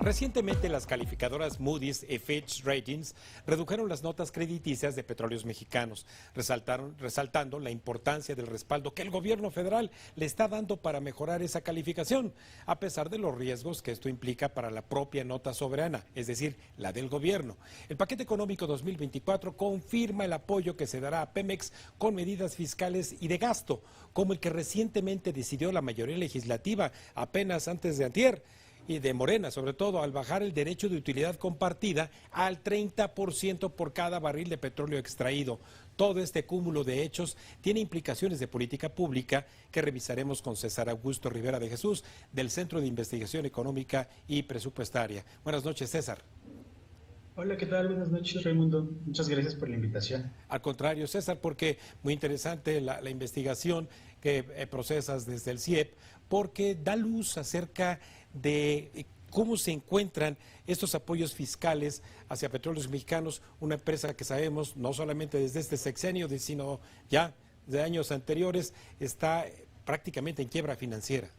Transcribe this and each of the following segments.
Recientemente, las calificadoras Moody's y Fitch Ratings redujeron las notas crediticias de Petróleos Mexicanos, resaltando la importancia del respaldo que el gobierno federal le está dando para mejorar esa calificación, a pesar de los riesgos que esto implica para la propia nota soberana, es decir, la del gobierno. El paquete económico 2024 confirma el apoyo que se dará a Pemex con medidas fiscales y de gasto, como el que recientemente decidió la mayoría legislativa apenas antes de antier, y de Morena, sobre todo, al bajar el derecho de utilidad compartida al 30% por cada barril de petróleo extraído. Todo este cúmulo de hechos tiene implicaciones de política pública que revisaremos con César Augusto Rivera de Jesús, del Centro de Investigación Económica y Presupuestaria. Buenas noches, César. Hola, ¿qué tal? Buenas noches, Raimundo. Muchas gracias por la invitación. Al contrario, César, porque muy interesante la investigación que procesas desde el CIEP, porque da luz acerca de cómo se encuentran estos apoyos fiscales hacia Petróleos Mexicanos, una empresa que sabemos, no solamente desde este sexenio, sino ya de años anteriores, está prácticamente en quiebra financiera.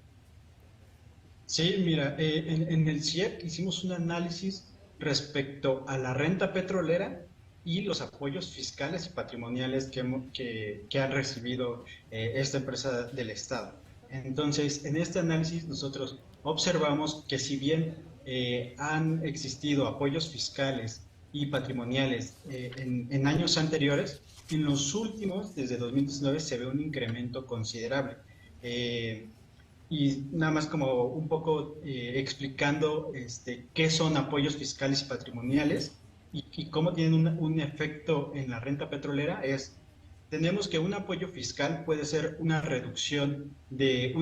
Sí, mira, en el CIEP hicimos un análisis respecto a la renta petrolera y los apoyos fiscales y patrimoniales que han recibido esta empresa del Estado. Entonces, en este análisis nosotros observamos que si bien han existido apoyos fiscales y patrimoniales en años anteriores, en los últimos, desde 2019, se ve un incremento considerable. Y nada más como un poco explicando qué son apoyos fiscales y patrimoniales y cómo tienen un efecto en la renta petrolera tenemos que un apoyo fiscal puede ser una reducción del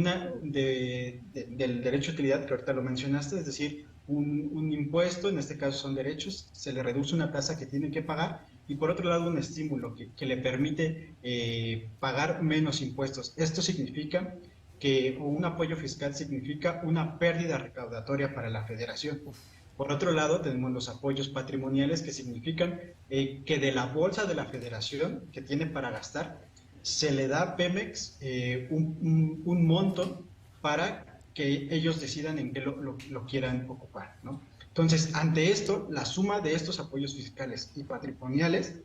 derecho de utilidad, que ahorita lo mencionaste, es decir, un impuesto, en este caso son derechos, se le reduce una tasa que tiene que pagar, y por otro lado un estímulo que le permite pagar menos impuestos. Esto significa que un apoyo fiscal significa una pérdida recaudatoria para la federación. Por otro lado, tenemos los apoyos patrimoniales, que significan que de la bolsa de la federación que tiene para gastar, se le da a Pemex un monto para que ellos decidan en qué lo quieran ocupar, ¿no? Entonces, ante esto, la suma de estos apoyos fiscales y patrimoniales,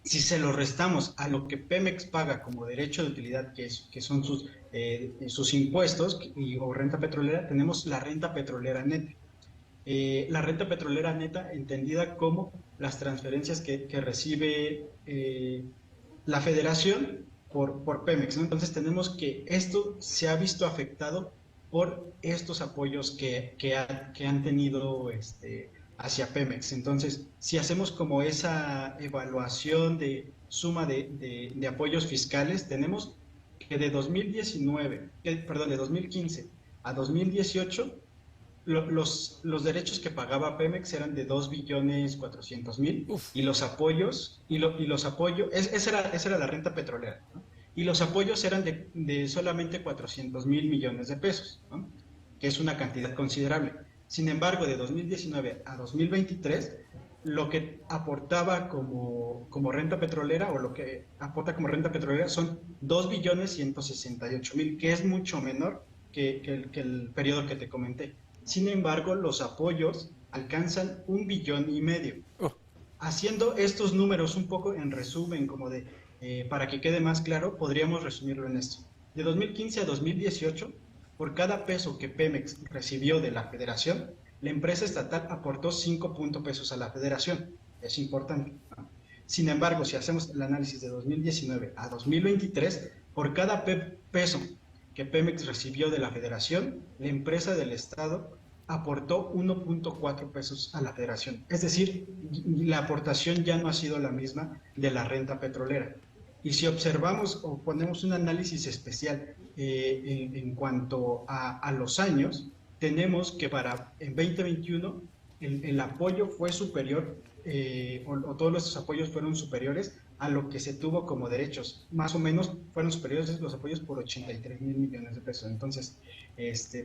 si se lo restamos a lo que Pemex paga como derecho de utilidad, que son sus impuestos o renta petrolera, tenemos la renta petrolera neta. La renta petrolera neta entendida como las transferencias que recibe la federación por Pemex, ¿no? Entonces tenemos que esto se ha visto afectado por estos apoyos que han tenido hacia Pemex. Entonces, si hacemos como esa evaluación de suma de apoyos fiscales, tenemos que de 2015 a 2018, los derechos que pagaba Pemex eran de 2.400.000 y los apoyos, esa era la renta petrolera, ¿no? Y los apoyos eran de solamente 400.000 millones de pesos, ¿no? Que es una cantidad considerable. Sin embargo, de 2019 a 2023, lo que aportaba como renta petrolera, o lo que aporta como renta petrolera, son 2.168.000, que es mucho menor que el periodo que te comenté. Sin embargo, los apoyos alcanzan 1,5 billones. Haciendo estos números un poco en resumen, para que quede más claro, podríamos resumirlo en esto. De 2015 a 2018, por cada peso que Pemex recibió de la federación, la empresa estatal aportó 5 pesos a la federación. Es importante, ¿no? Sin embargo, si hacemos el análisis de 2019 a 2023, por cada peso que Pemex recibió de la federación, la empresa del Estado aportó 1.4 pesos a la federación. Es decir, la aportación ya no ha sido la misma de la renta petrolera. Y si observamos o ponemos un análisis especial en cuanto a los años, tenemos que en 2021 el apoyo fue superior, o todos los apoyos fueron superiores a lo que se tuvo como derechos. Más o menos fueron superiores los apoyos por 83.000 millones de pesos. Entonces,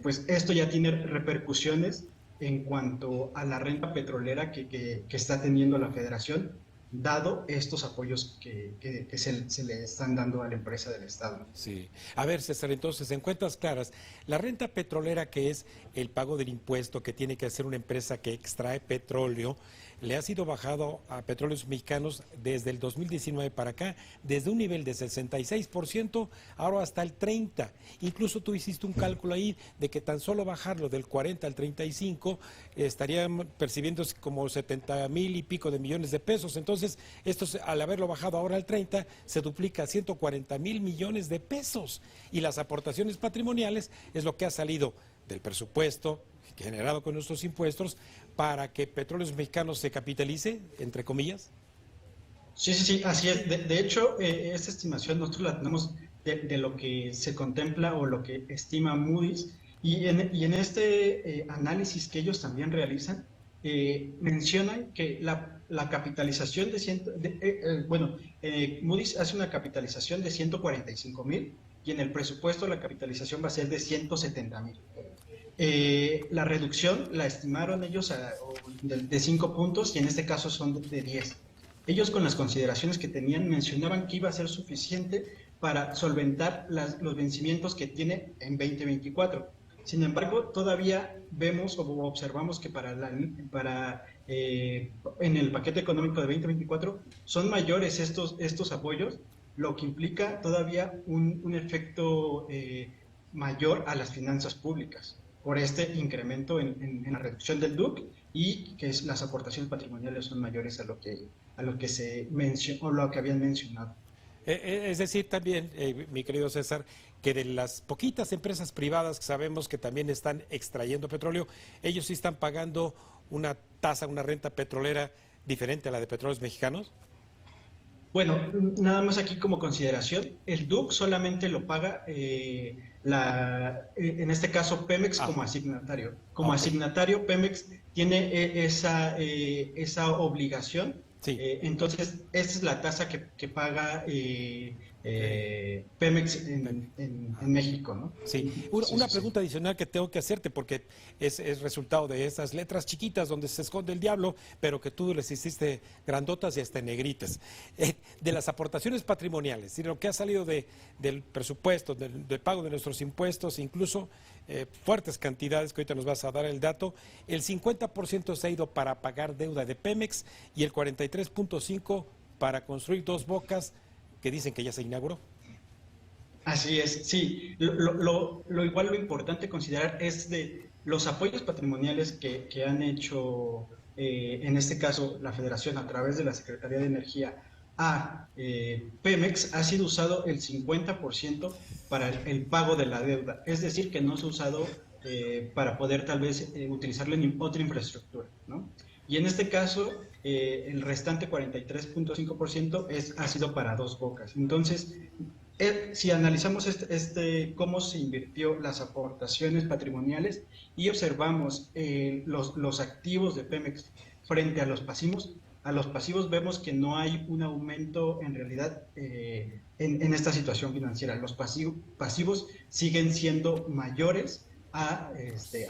pues esto ya tiene repercusiones en cuanto a la renta petrolera que está teniendo la federación, dado estos apoyos que se le están dando a la empresa del Estado. Sí. A ver, César, entonces, en cuentas claras, la renta petrolera, que es el pago del impuesto que tiene que hacer una empresa que extrae petróleo, le ha sido bajado a Petróleos Mexicanos desde el 2019 para acá, desde un nivel de 66%, ahora hasta el 30%. Incluso tú hiciste un cálculo ahí de que tan solo bajarlo del 40 al 35 estarían percibiéndose como 70,000 y pico de millones de pesos. Entonces, esto al haberlo bajado ahora al 30, se duplica a 140,000 millones de pesos. Y las aportaciones patrimoniales es lo que ha salido del presupuesto generado con nuestros impuestos para que Petróleos Mexicanos se capitalice, entre comillas. Sí, sí, sí, así es. De hecho, esta estimación nosotros la tenemos de lo que se contempla o lo que estima Moody's, y en este análisis que ellos también realizan, mencionan que la capitalización Moody's hace una capitalización de 145,000 y en el presupuesto la capitalización va a ser de 170,000. La reducción la estimaron ellos de 5 puntos y en este caso son de 10. Ellos, con las consideraciones que tenían, mencionaban que iba a ser suficiente para solventar los vencimientos que tiene en 2024. Sin embargo, todavía vemos o observamos que en el paquete económico de 2024 son mayores estos apoyos, lo que implica todavía un efecto mayor a las finanzas públicas por este incremento en la reducción del DUC, y que las aportaciones patrimoniales son mayores a lo que se mencionó o lo que habían mencionado. Es decir, también, mi querido César, que de las poquitas empresas privadas que sabemos que también están extrayendo petróleo, ellos sí están pagando una tasa, una renta petrolera diferente a la de Petróleos Mexicanos. Bueno, nada más aquí como consideración, el DUC solamente lo paga en este caso Pemex como asignatario. Como Okay. asignatario, Pemex tiene esa obligación. Sí. Entonces, esta es la tasa que paga Pemex en México, ¿no? Sí, Sí, una sí, sí. pregunta adicional que tengo que hacerte, porque es resultado de esas letras chiquitas donde se esconde el diablo, pero que tú les hiciste grandotas y hasta negritas. De las aportaciones patrimoniales, y lo que ha salido del presupuesto, del pago de nuestros impuestos, incluso fuertes cantidades, que ahorita nos vas a dar el dato, el 50% se ha ido para pagar deuda de Pemex y el 43.5% para construir Dos Bocas, que dicen que ya se inauguró. Así es, sí. Lo importante considerar es de los apoyos patrimoniales que han hecho, en este caso, la Federación a través de la Secretaría de Energía a Pemex, ha sido usado el 50% para el pago de la deuda. Es decir, que no se ha usado para poder tal vez utilizarlo en otra infraestructura, ¿no? Y en este caso, el restante 43.5% ha sido para Dos Bocas. Entonces, si analizamos cómo se invirtió las aportaciones patrimoniales y observamos los activos de Pemex frente a los pasivos vemos que no hay un aumento en realidad en esta situación financiera. Los pasivos siguen siendo mayores a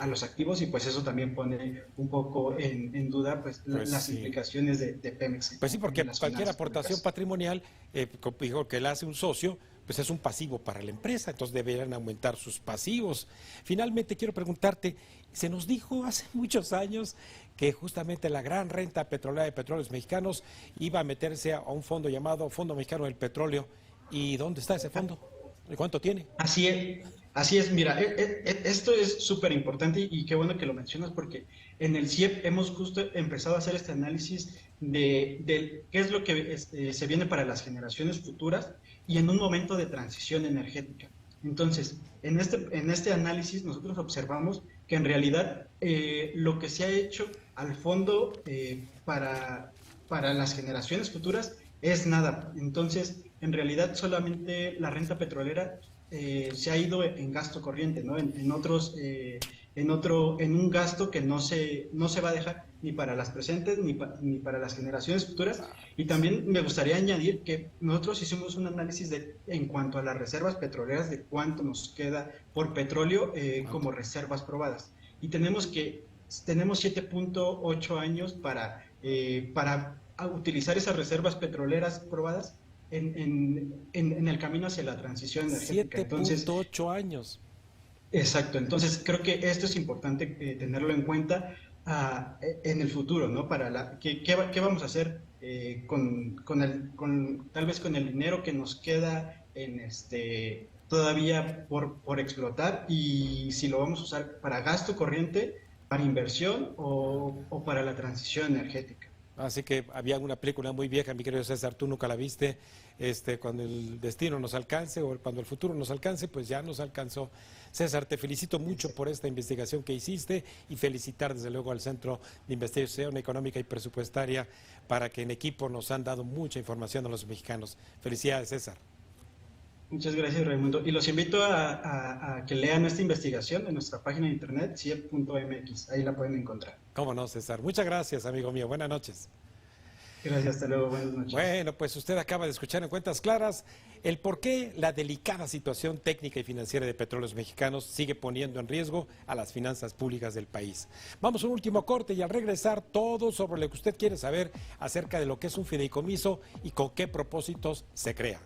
los activos, y pues eso también pone un poco en duda pues las Sí. implicaciones de Pemex Pues sí, porque en las cualquier finanzas aportación públicas. patrimonial, digo, que le hace un socio, pues es un pasivo para la empresa, entonces deberían aumentar sus pasivos. Finalmente, quiero preguntarte, se nos dijo hace muchos años que justamente la gran renta petrolera de Petróleos Mexicanos iba a meterse a un fondo llamado Fondo Mexicano del Petróleo. ¿Y dónde está ese fondo? ¿Y cuánto tiene? Así es, mira, esto es súper importante y qué bueno que lo mencionas, porque en el CIEP hemos justo empezado a hacer este análisis de qué es lo que se viene para las generaciones futuras y en un momento de transición energética. Entonces, en este análisis nosotros observamos que en realidad lo que se ha hecho al fondo para las generaciones futuras es nada. Entonces, en realidad solamente la renta petrolera se ha ido en gasto corriente, ¿no? En un gasto que no se va a dejar ni para las presentes ni para las generaciones futuras. Y también me gustaría añadir que nosotros hicimos un análisis en cuanto a las reservas petroleras, de cuánto nos queda por petróleo como reservas probadas. Y tenemos 7.8 años para a utilizar esas reservas petroleras probadas en el camino hacia la transición energética. Entonces, 7.8 años. exacto, entonces creo que esto es importante tenerlo en cuenta en el futuro, ¿no? ¿Qué vamos a hacer tal vez con el dinero que nos queda todavía por explotar, y si lo vamos a usar para gasto corriente, para inversión o para la transición energética? Así que había una película muy vieja, mi querido César, tú nunca la viste, cuando el destino nos alcance o cuando el futuro nos alcance, pues ya nos alcanzó. César, te felicito mucho por esta investigación que hiciste y felicitar desde luego al Centro de Investigación Económica y Presupuestaria para que en equipo nos han dado mucha información a los mexicanos. Felicidades, César. Muchas gracias, Raimundo. Y los invito a que lean esta investigación en nuestra página de internet, ciep.mx. Ahí la pueden encontrar. Cómo no, César. Muchas gracias, amigo mío. Buenas noches. Gracias, hasta luego. Buenas noches. Bueno, pues usted acaba de escuchar en Cuentas Claras el por qué la delicada situación técnica y financiera de Petróleos Mexicanos sigue poniendo en riesgo a las finanzas públicas del país. Vamos a un último corte y al regresar todo sobre lo que usted quiere saber acerca de lo que es un fideicomiso y con qué propósitos se crea.